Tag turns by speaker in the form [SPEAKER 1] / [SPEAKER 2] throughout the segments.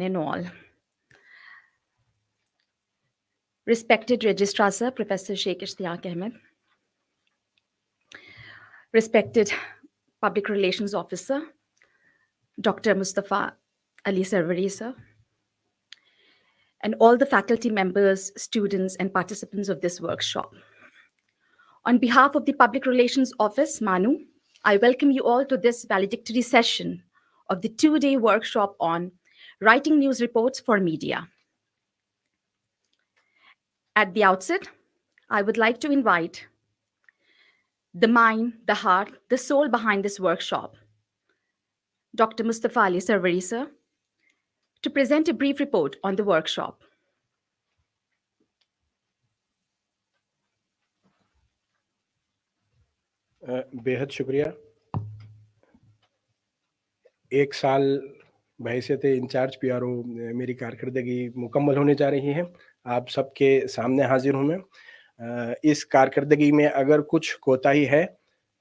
[SPEAKER 1] and all. Respected Registrar Sir, Professor Sheikh Ishtiaq Ahmed. Respected Public Relations Officer, Dr. Mustafa Ali Sarwari Sir, and all the faculty members, students, and participants of this workshop. On behalf of the Public Relations Office, MANUU, I welcome you all to this valedictory session of the two-day workshop on writing news reports for media. At the outset, I would like to invite the mind, the heart, the soul behind this workshop, Dr. Mustafa Ali Sarwari Sir, to present a brief report on the workshop.
[SPEAKER 2] बेहद शुक्रिया। एक साल बहैसियत in charge PRO मेरी कारकर्दगी मुकम्मल होने जा रही है। आप सबके सामने हाजिर हूँ मैं। इस कारकर्दगी में अगर कुछ कोताही है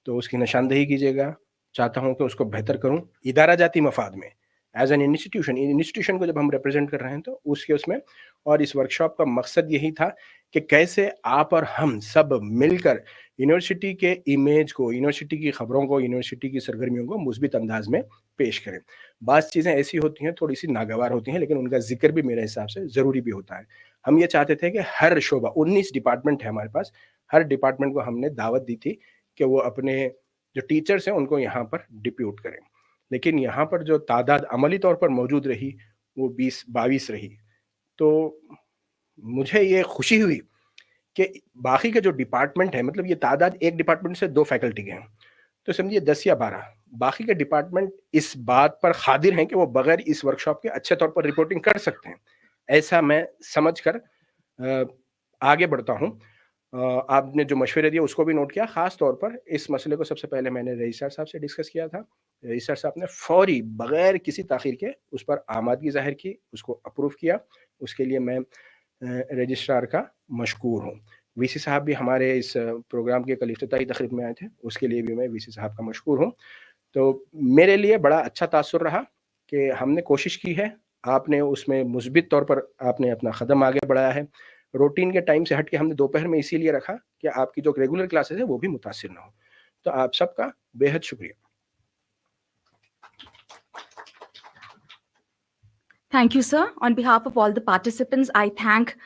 [SPEAKER 2] तो उसकी निशानदेही कीजिएगा। चाहता हूँ कि उसको बेहतर करूँ इदारा जाती मफाद में, एज एन इंस्टीट्यूशन को जब हम रिप्रेजेंट कर रहे हैं तो उसमें। और इस वर्कशॉप का मकसद यही था कि कैसे आप और हम सब मिलकर यूनिवर्सिटी के इमेज को, यूनिवर्सिटी की खबरों को, यूनिवर्सिटी की सरगर्मियों को मुस्बित अंदाज में पेश करें। बात चीज़ें ऐसी होती हैं, थोड़ी सी नागवार होती हैं, लेकिन उनका जिक्र भी मेरे हिसाब से ज़रूरी भी होता है। हम ये चाहते थे कि हर शोबा, 19 डिपार्टमेंट है हमारे पास, हर डिपार्टमेंट को हमने दावत दी थी कि वो अपने जो टीचर्स हैं उनको यहाँ पर डिप्यूट करें। लेकिन यहाँ पर जो तादाद अमली तौर पर मौजूद रही वो 20-22 रही। तो मुझे ये खुशी हुई कि बाकी के जो डिपार्टमेंट है, मतलब ये तादाद एक डिपार्टमेंट से 2 फैकल्टी के हैं, तो समझिए 10 या 12 बाकी के डिपार्टमेंट इस बात पर खादिर हैं कि वो बगैर इस वर्कशॉप के अच्छे तौर पर रिपोर्टिंग कर सकते हैं। ऐसा मैं समझकर आगे बढ़ता हूँ। आपने जो मशवरे दिए उसको भी नोट किया। खास तौर पर इस मसले को सबसे पहले मैंने रजिस्ट्रार साहब से डिस्कस किया था। रजिस्ट्रार साहब ने फौरी बगैर किसी ताखीर के उस पर आमादगी जाहिर की, उसको अप्रूव किया। उसके लिए मैं रजिस्ट्रार का मशकूर हूँ। वीसी साहब भी हमारे इस प्रोग्राम के कल इफ्तिताही तकरीब में आए थे, उसके लिए भी मैं वीसी साहब का मशकूर हूँ। तो मेरे लिए बड़ा अच्छा तासुर रहा कि हमने कोशिश की है, आपने उसमें मुस्बित तौर पर आपने अपना कदम आगे बढ़ाया है। रूटीन के टाइम से हट के हमने दोपहर में इसीलिए रखा कि आपकी जो रेगुलर क्लासेस है वो भी मुतासिर ना हो। तो आप सबका बेहद शुक्रिया।
[SPEAKER 1] Thank you, sir. On behalf of all the participants, I thank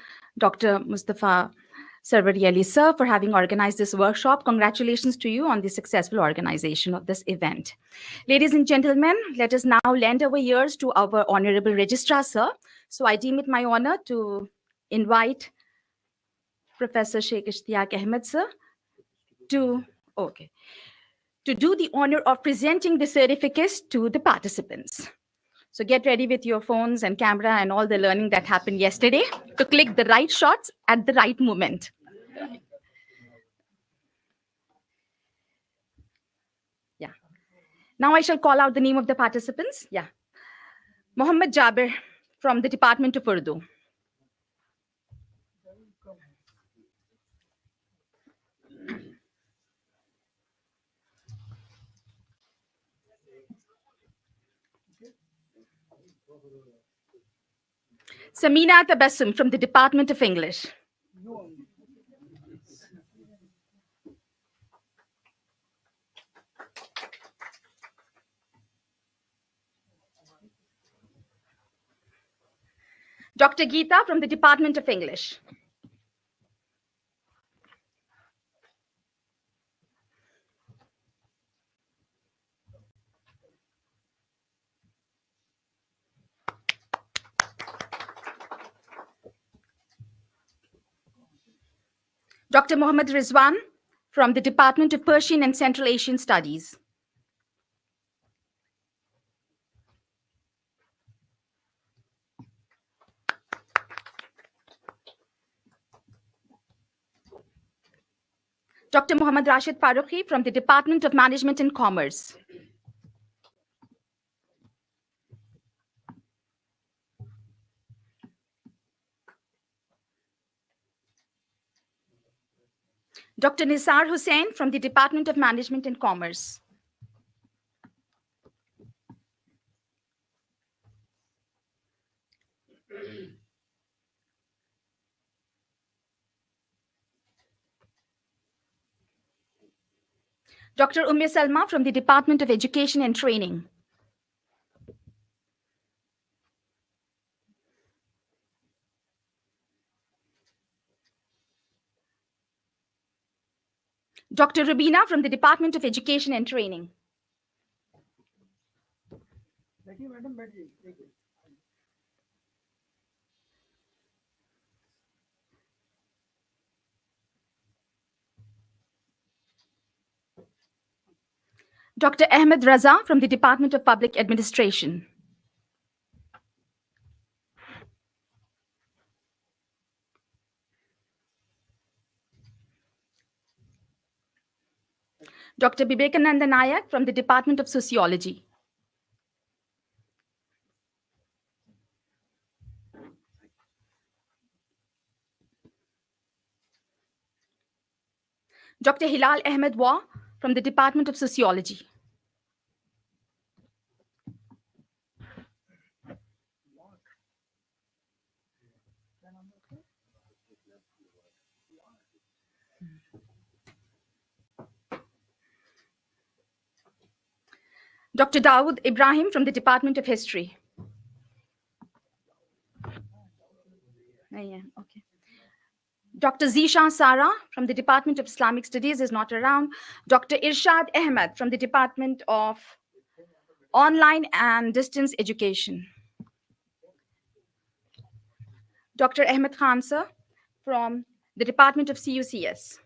[SPEAKER 1] Dr. Mustafa Sarwari Ali, sir, for having organized this workshop. Congratulations to you on the successful organization of this event. Ladies and gentlemen, let us now lend our ears to our Honorable Registrar, sir. So I deem it my honor to invite Professor Sheikh Ishtiaq Ahmed, sir, to do the honor of presenting the certificates to the participants. So get ready with your phones and camera and all the learning that happened yesterday to click the right shots at the right moment. Yeah. Now I shall call out the name of the participants. Yeah. Mohammed Jabir from the Department of Urdu. Samina Tabassum from the Department of English. Dr. Geeta from the Department of English. Dr. Mohammad Rizwan from the Department of Persian and Central Asian Studies. Dr. Mohammad Rashid Farooqi from the Department of Management and Commerce. Dr. Nisar Hussain from the Department of Management and Commerce. Dr. Umme Salma from the Department of Education and Training. Dr. Rubina from the Department of Education and Training. Dr. Ahmed Raza from the Department of Public Administration. Dr. Bibekananda Nayak from the Department of Sociology. Dr. Hilal Ahmed Wa from the Department of Sociology. Dr. Dawood Ibrahim from the Department of History. Yeah, okay. Dr. Zishan Sara from the Department of Islamic Studies is not around. Dr. Irshad Ahmed from the Department of Online and Distance Education. Dr. Ahmed Khan sir from the Department of CUCS.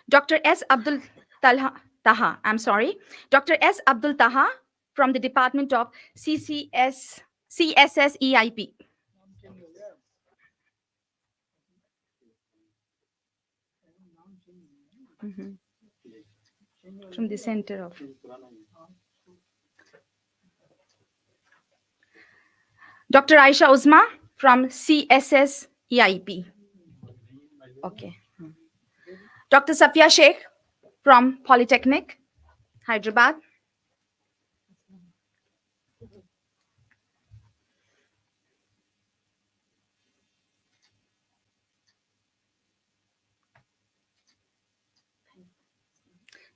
[SPEAKER 1] Dr. S. Abdul Taha, I'm sorry. Dr. S. Abdul Taha from the Department of CSSEIP. From the center of. Dr. Aisha Uzma from CSSEIP. Okay. Dr. Safia Sheikh from Polytechnic, Hyderabad.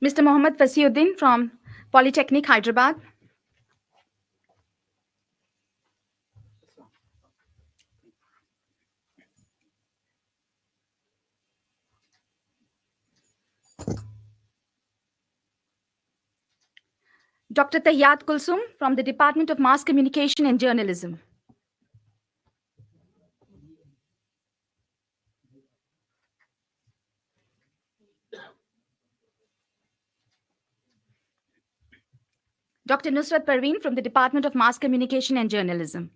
[SPEAKER 1] Mr. Mohammad Fasiuddin from Polytechnic, Hyderabad. Dr. Tahyat Kulsum from the Department of Mass Communication and Journalism. Dr. Nusrat Parveen from the Department of Mass Communication and Journalism.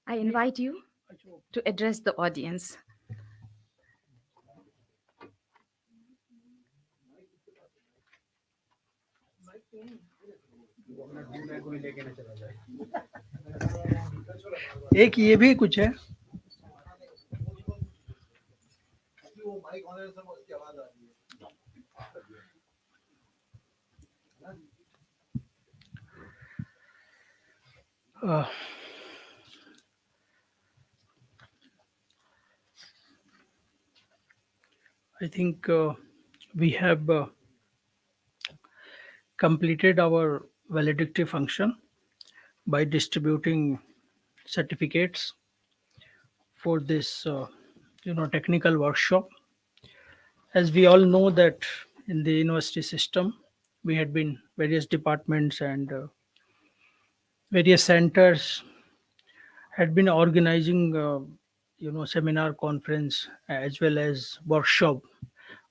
[SPEAKER 1] I invite you to address the audience.
[SPEAKER 3] एक ये भी कुछ है I think we have completed our valedictory function by distributing certificates for this technical workshop. As we all know that in the university system we had been various departments and various centers had been organizing seminar, conference, as well as workshop.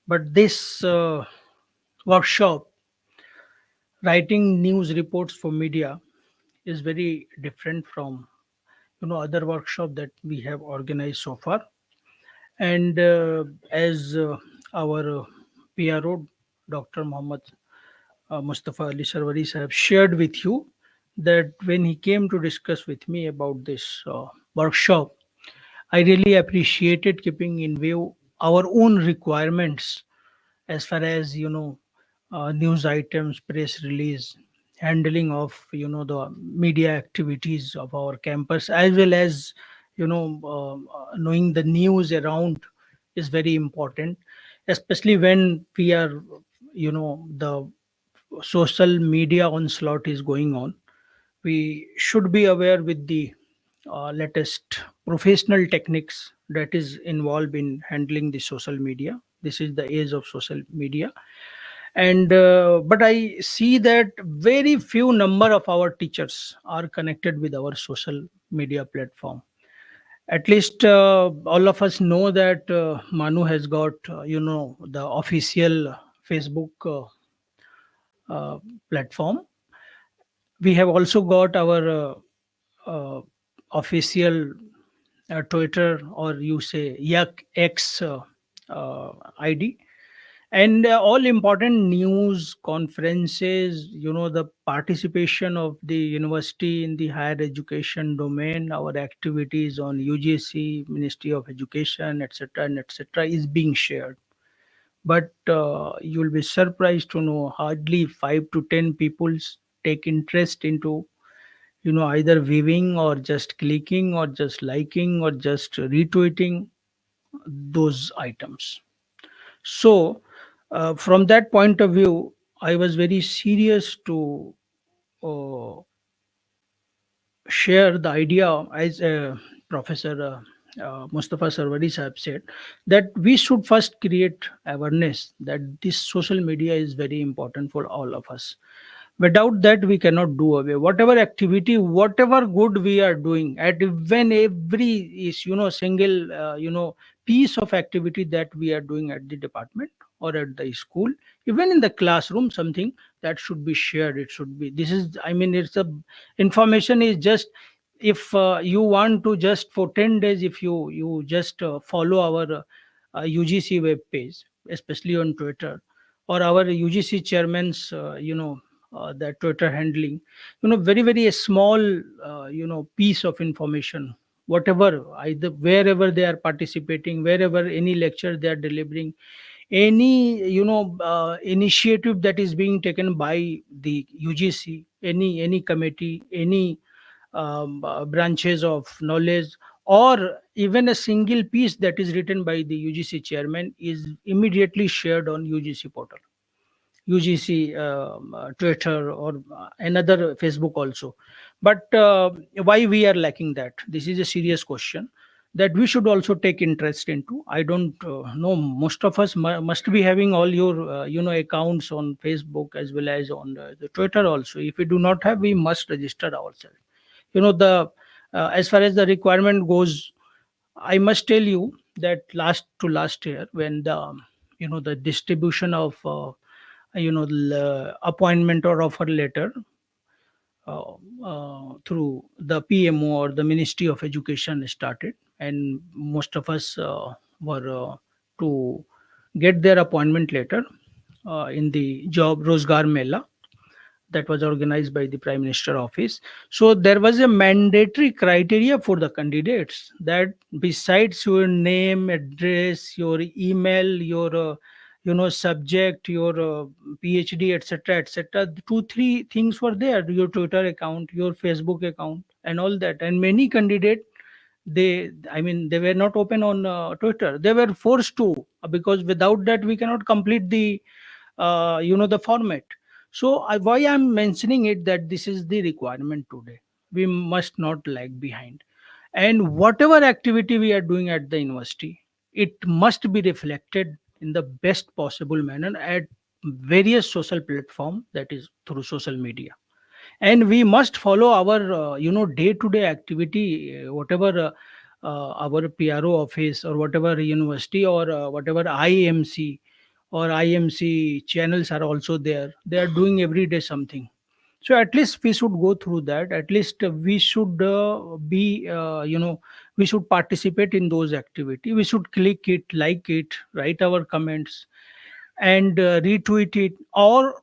[SPEAKER 3] But this workshop, writing news reports for media, is very different from other workshop that we have organized so far. And as our PRO, Dr. Muhammad Mustafa Ali Sarwari have shared with you, that when he came to discuss with me about this workshop, I really appreciated keeping in view our own requirements as far as news items, press release, handling of the media activities of our campus, as well as knowing the news around is very important, especially when we are the social media onslaught is going on. We should be aware with the latest professional techniques that is involved in handling the social media. This is the age of social media. And but I see that very few number of our teachers are connected with our social media platform. At least all of us know that Manu has got the official Facebook platform. We have also got our uh, official Twitter, or you say Yak X ID, and all important news conferences, the participation of the university in the higher education domain, our activities on UGC, Ministry of Education, etc., and etc., is being shared. But you'll be surprised to know hardly 5 to 10 people take interest into either viewing or just clicking or just liking or just retweeting those items. So from that point of view, I was very serious to uh, share the idea, as Professor Mustafa Sarwari Sahab said, that we should first create awareness that this social media is very important for all of us. Without that, we cannot do away. Whatever activity, whatever good we are doing, at when every is single piece of activity that we are doing at the department or at the school, even in the classroom, something that should be shared. It should be, this is, I mean, it's a information is just, if you want to just for 10 days, if you just follow our UGC web page, especially on Twitter, or our UGC chairman's that Twitter handling, very very small piece of information, whatever, either wherever they are participating, wherever any lecture they are delivering, any initiative that is being taken by the UGC, any committee, any branches of knowledge, or even a single piece that is written by the UGC chairman is immediately shared on UGC portal, UGC Twitter, or another Facebook also. But why we are lacking that? This is a serious question that we should also take interest into. I don't know. Most of us must be having all your accounts on Facebook as well as on the Twitter also. If we do not have, we must register ourselves. The as far as the requirement goes, I must tell you that last year, when the the distribution of appointment or offer letter through the PMO or the Ministry of Education started, and most of us were to get their appointment letter in the job Rozgar Mela that was organized by the Prime Minister office. So there was a mandatory criteria for the candidates, that besides your name, address, your email, your subject, your PhD, etc., etc., 2 3 things were there: your Twitter account, your Facebook account, and all that. And many candidates, they, I mean, they were not open on Twitter. They were forced to, because without that we cannot complete the the format. So why I'm mentioning it, that this is the requirement today. We must not lag behind, and whatever activity we are doing at the university, it must be reflected in the best possible manner at various social platform, that is through social media. And we must follow our day to day activity, whatever our PRO office, or whatever university, or whatever IMC or IMC channels are also there. They are doing every day something. So at least we should go through that. At least we should be, we should participate in those activity. We should click it, like it, write our comments, and retweet it. Or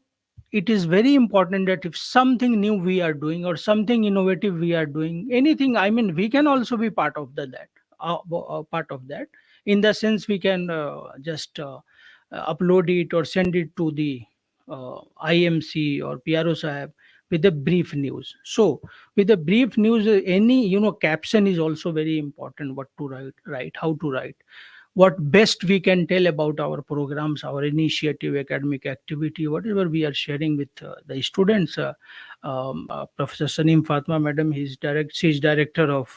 [SPEAKER 3] it is very important that if something new we are doing or something innovative we are doing, anything, I mean, we can also be part of that, part of that. In the sense, we can just upload it or send it to the IMC or PRO Sahab with a brief news. So with a brief news, any caption is also very important. What to write, how to write, what best we can tell about our programs, our initiative, academic activity, whatever we are sharing with the students. Professor Saneem Fatma Madam, she is director of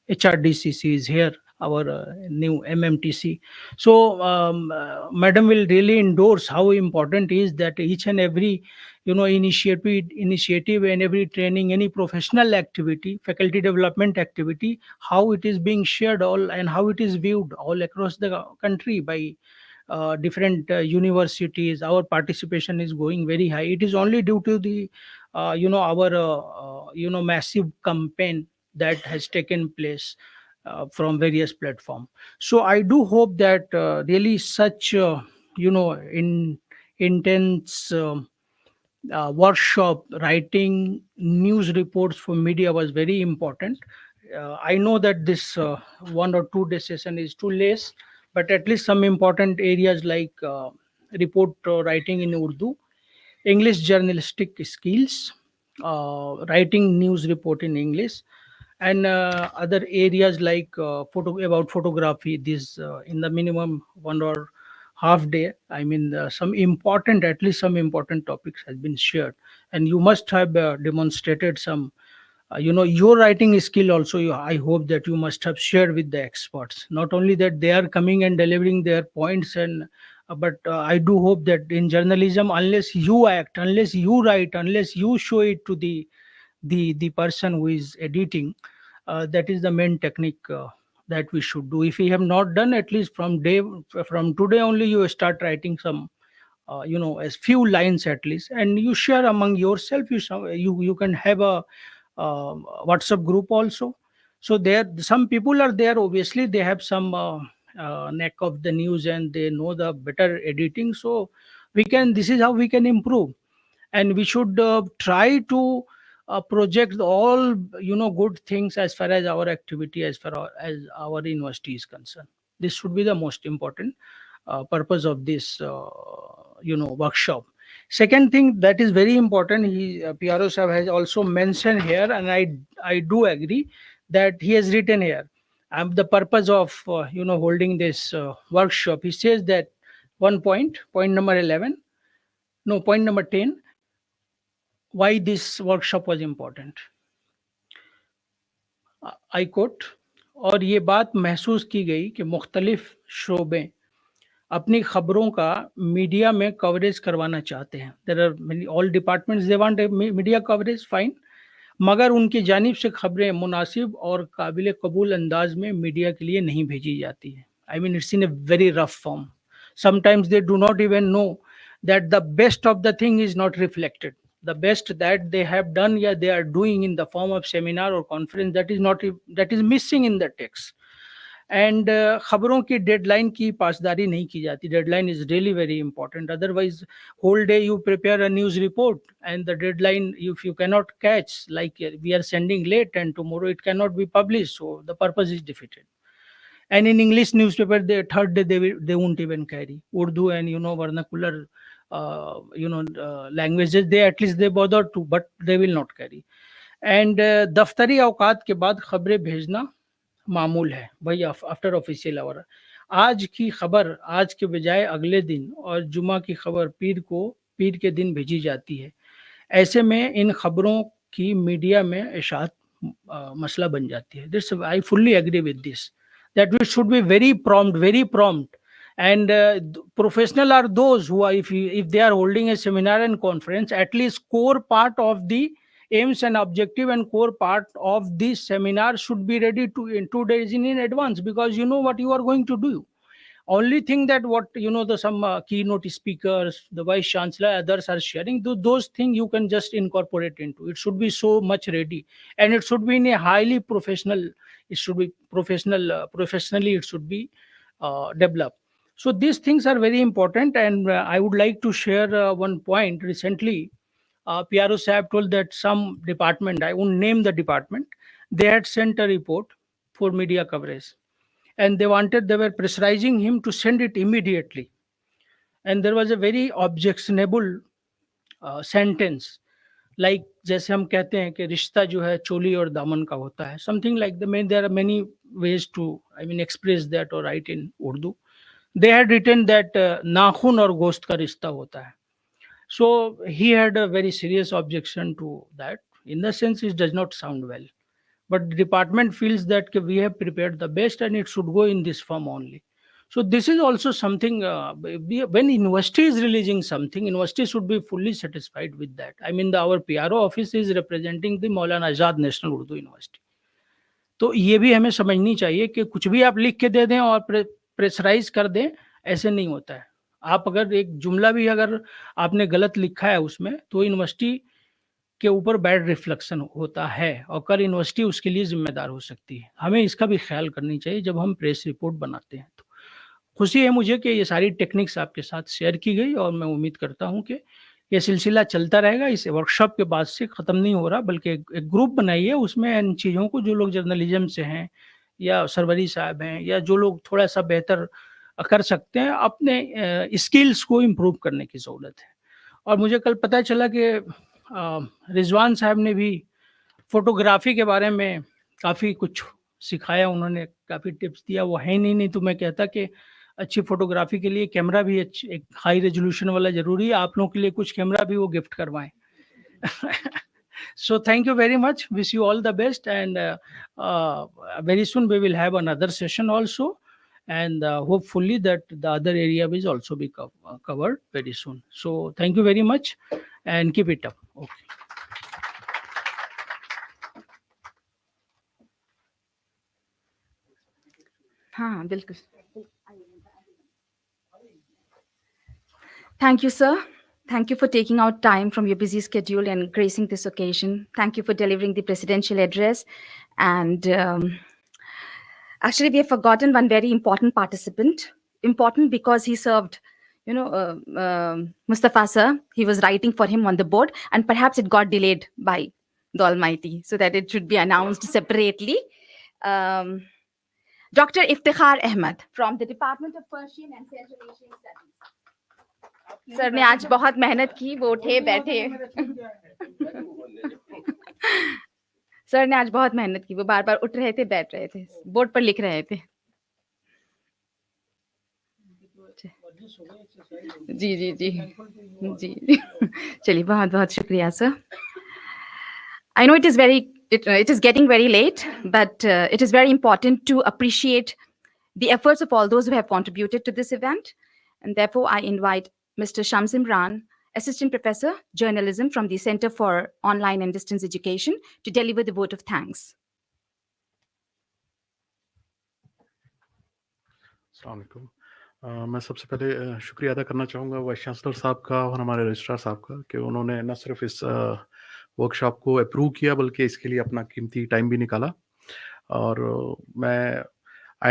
[SPEAKER 3] HRDCC, is here, our new MMTC. So, Madam will really endorse how important is that each and every, initiative and every training, any professional activity, faculty development activity, how it is being shared all and how it is viewed all across the country by different universities. Our participation is going very high. It is only due to the, our, massive campaign that has taken place from various platforms. So I do hope that really such, in intense workshop writing news reports for media was very important. I know that this 1 or 2 day session is too less, but at least some important areas like report writing in Urdu, English journalistic skills, writing news report in English, and other areas like about photography. This in the minimum 1 or half day. I mean, some important, at least some important topics has been shared, and you must have demonstrated some. Your writing skill also. I hope that you must have shared with the experts. Not only that they are coming and delivering their points, and but I do hope that in journalism, unless you act, unless you write, unless you show it to the person who is editing, that is the main technique that we should do. If we have not done, at least from today only, you start writing some, as few lines at least, and you share among yourself. You can have a WhatsApp group also. So there, some people are there. Obviously, they have some neck of the news and they know the better editing. So we can. This is how we can improve, and we should try to project all good things as far as our activity, as far as our university is concerned. This should be the most important purpose of this workshop. Second thing that is very important, PRO Sahab has also mentioned here, and I do agree that he has written here, the purpose of holding this workshop. He says that one point number 11, no, point number 10, why this workshop was important. I quote, और ये बात महसूस की गई कि मुख्तलिफ शोबे अपनी खबरों का मीडिया में कवरेज करवाना चाहते हैं. There are many, all departments they want media coverage, fine, मगर उनकी जानिब से खबरें मुनासिब और काबिल कबूल अंदाज में मीडिया के लिए नहीं भेजी जाती है. I mean, it's in a very rough form. Sometimes they do not even know that the best of the thing is not reflected. The best that they have done, yeah, they are doing in the form of seminar or conference, that is not, that is missing in the text. And खबरों की deadline की पासदारी नहीं की जाती. Deadline is really very important. Otherwise, whole day you prepare a news report, and the deadline, if you cannot catch, like we are sending late and tomorrow it cannot be published, so the purpose is defeated. And in English newspaper, the third day they won't even carry Urdu and vernacular languages. They at least they bother to, but they will not carry. And दफ्तरी औकात के बाद खबरें भेजना मामूल है भाई, after official our. आज की खबर आज के बजाय अगले दिन, और जुमा की खबर पीर के दिन भेजी जाती है. ऐसे में इन खबरों की मीडिया में इशाअत मसला बन जाती है. This I fully agree with this, that we should be very prompt. And professional are those who are, if they are holding a seminar and conference, at least core part of the aims and objective and core part of this seminar should be ready to in 2 days in advance, because you know what you are going to do. Only thing that what the some keynote speakers, the vice chancellor, others are sharing, those things you can just incorporate into it. Should be so much ready, and it should be in a highly professional. It should be professional, professionally. It should be developed. So these things are very important, and I would like to share one point. Recently, PRO Sahab told that some department, I won't name the department, they had sent a report for media coverage, and they were pressurizing him to send it immediately. And there was a very objectionable sentence, like जैसे हम कहते हैं कि रिश्ता जो है चोली और दामन का होता है, something like the main. There are many ways to, I mean, express that or write in Urdu. They had written that नाखून और गोश्त का रिश्ता होता है. So he had a very serious objection to that. In the sense, it does not sound well. But the department feels that we have prepared the best and it should go in this form only. So this is also something, when university is releasing something, university should be fully satisfied with that. I mean, our PRO office is representing the Maulana Azad National Urdu University. तो ये भी हमें समझनी चाहिए कि कुछ भी आप लिख के दे दें और प्रेशराइज कर दें, ऐसे नहीं होता है. आप अगर एक जुमला भी अगर आपने गलत लिखा है उसमें, तो यूनिवर्सिटी के ऊपर बैड रिफ्लेक्शन होता है और कल यूनिवर्सिटी उसके लिए जिम्मेदार हो सकती है. हमें इसका भी ख्याल करनी चाहिए जब हम प्रेस रिपोर्ट बनाते हैं. तो खुशी है मुझे कि ये सारी टेक्निक्स आपके साथ शेयर की गई और मैं उम्मीद करता हूं कि ये सिलसिला चलता रहेगा. इस वर्कशॉप के बाद से ख़त्म नहीं हो रहा, बल्कि एक ग्रुप बनाइए, उसमें इन चीज़ों को, जो लोग जर्नलिज्म से हैं या सरवरी साहब हैं या जो लोग थोड़ा सा बेहतर कर सकते हैं, अपने स्किल्स को इम्प्रूव करने की ज़रूरत है. और मुझे कल पता चला कि रिजवान साहब ने भी फोटोग्राफी के बारे में काफ़ी कुछ सिखाया, उन्होंने काफ़ी टिप्स दिया. वो है नहीं तो मैं कहता कि अच्छी फोटोग्राफी के लिए कैमरा भी एक हाई रेजोल्यूशन वाला ज़रूरी है. आप लोगों के लिए कुछ कैमरा भी वो गिफ्ट करवाएं. So thank you very much. Wish you all the best, and very soon we will have another session also, and hopefully that the other area will also be covered very soon. So thank you very much and keep it up. Okay.
[SPEAKER 1] हाँ बिल्कुल. Thank you, sir. Thank you for taking out time from your busy schedule and gracing this occasion. Thank you for delivering the presidential address. And actually, we have forgotten one very important participant. Important because he served, Mustafa sir. He was writing for him on the board, and perhaps it got delayed by the Almighty, so that it should be announced separately. Dr. Iftikhar Ahmed from the Department of Persian and Central Asian Studies. Sir ने आज बहुत मेहनत की, वो उठे बैठे. Sir ने आज बहुत मेहनत की, वो बार बार उठ रहे थे, बैठ रहे थे, बोर्ड पर लिख रहे थे. जी जी जी जी चलिए, बहुत बहुत शुक्रिया sir. I know it is getting very late, but it is very important to appreciate the efforts of all those who have contributed to this event, and therefore I invite Mr. Shams Imran, Assistant Professor, Journalism from the Center for Online and Distance Education, to deliver the vote of thanks.
[SPEAKER 4] अस्सलाम वालेकुम. मैं सबसे पहले शुक्रिया अदा करना चाहूँगा vice chancellor साहब का और हमारे रजिस्ट्रार साहब का कि उन्होंने न सिर्फ इस वर्कशॉप को अप्रूव किया बल्कि इसके लिए अपना कीमती टाइम भी निकाला. और मैं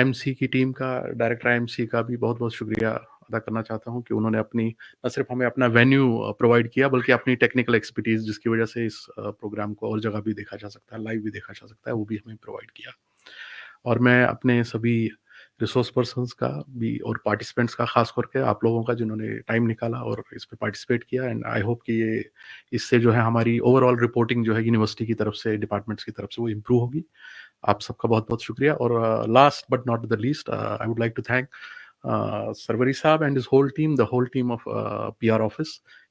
[SPEAKER 4] IMC की टीम का, डायरेक्टर IMC का भी बहुत बहुत शुक्रिया अदा करना चाहता हूं कि उन्होंने अपनी न सिर्फ हमें अपना वेन्यू प्रोवाइड किया बल्कि अपनी टेक्निकल एक्सपर्टीज, जिसकी वजह से इस प्रोग्राम को और जगह भी देखा जा सकता है, लाइव भी देखा जा सकता है, वो भी हमें प्रोवाइड किया. और मैं अपने सभी रिसोर्स पर्सन्स का भी और पार्टिसिपेंट्स का, खास करके आप लोगों का जिन्होंने टाइम निकाला और इस पे पार्टिसिपेट किया, एंड आई होप कि ये इससे जो है हमारी ओवरऑल रिपोर्टिंग जो है यूनिवर्सिटी की तरफ से, डिपार्टमेंट्स की तरफ से, वो इम्प्रूव होगी. आप सबका बहुत बहुत शुक्रिया. और last but not the least, I would like to thank Sarwari साहब and his whole team, the whole team of PR office,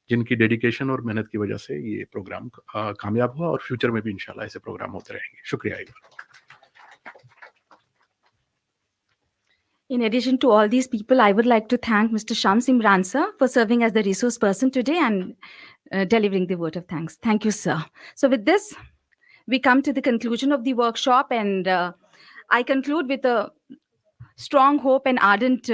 [SPEAKER 4] जिनकी डेडिकेशन और मेहनत की वजह से ये प्रोग्राम कामयाब हुआ और फ्यूचर में भी इंशाल्लाह ऐसे प्रोग्राम होते रहेंगे. शुक्रिया.
[SPEAKER 1] In addition to all these people, I would like to thank Mr. Shams Imran sir for serving as the resource person today and delivering the vote of thanks. Thank you, sir. So with this, we come to the conclusion of the workshop, and I conclude with a strong hope and ardent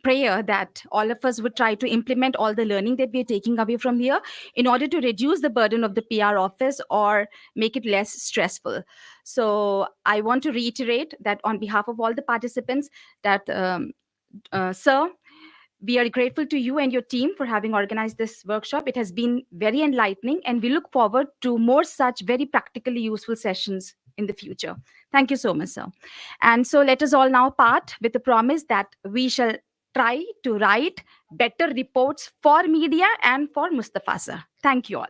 [SPEAKER 1] prayer that all of us would try to implement all the learning that we are taking away from here in order to reduce the burden of the PR office or make it less stressful. So I want to reiterate that on behalf of all the participants that, sir, we are grateful to you and your team for having organized this workshop. It has been very enlightening, and we look forward to more such very practically useful sessions in the future. Thank you so much, sir. And so let us all now part with the promise that we shall try to write better reports for media and for Mustafa, sir. Thank you all.